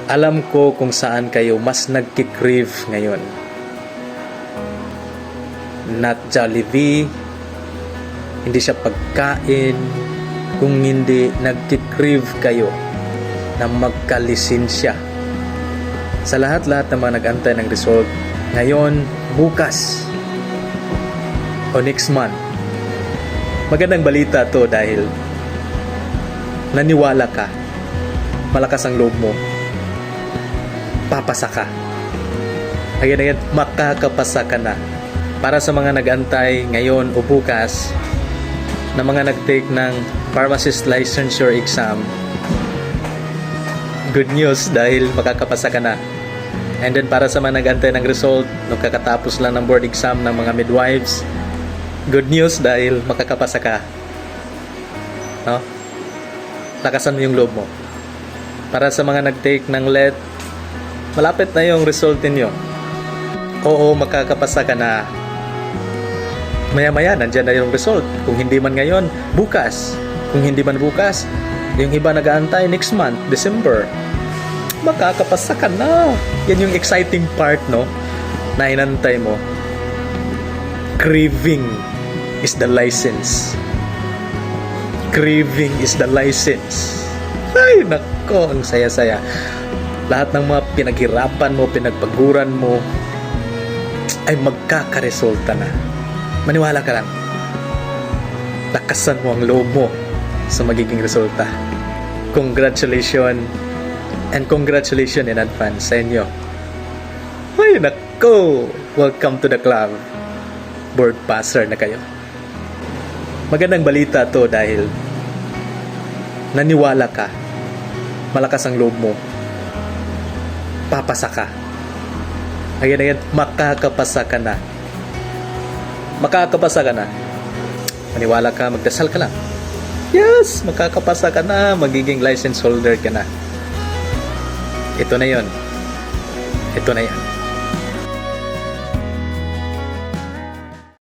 Alam ko kung saan kayo mas nagkikrave ngayon. Not Jollibee, hindi siya pagkain, kung hindi nagkikrave kayo na magkalisensya. Sa lahat-lahat ng mga nag-antay ng result, ngayon, bukas, o next month. Magandang balita to dahil naniwala ka, malakas ang loob mo, papasa ka. Again, makakapasa ka na. Para sa mga nag-antay ngayon o bukas na mga nag-take ng pharmacist licensure exam, good news dahil makakapasa ka na. And then para sa mga nag-antay ng result nung kakatapos lang ng board exam ng mga midwives, good news dahil makakapasa ka. No? Lakasan mo yung loob mo. Para sa mga nag-take ng LET, malapit na yung result niyo. Oo, makakapasa ka na. Maya-maya, nandyan na yung result. Kung hindi man ngayon, bukas. Kung hindi man bukas, yung iba nag-aantay next month, December. Makakapasa ka na. Yan yung exciting part, no? Na inantay mo. Craving is the license. Craving is the license. Ay, nako, ang saya-saya. Lahat ng mga pinaghirapan mo, pinagpaguran mo, ay magkakaresulta na. Maniwala ka lang. Lakasan mo ang loob mo sa magiging resulta. Congratulations and congratulations in advance sa inyo. Ay, nako! Welcome to the club. Board passer na kayo. Magandang balita to dahil naniwala ka, malakas ang loob mo, papasa ka. Again, makakapasa ka na. Makakapasa ka na. Maniwala ka, magdasal ka lang. Yes, makakapasa ka na, magiging license holder ka na. Ito na yon. Ito na yan.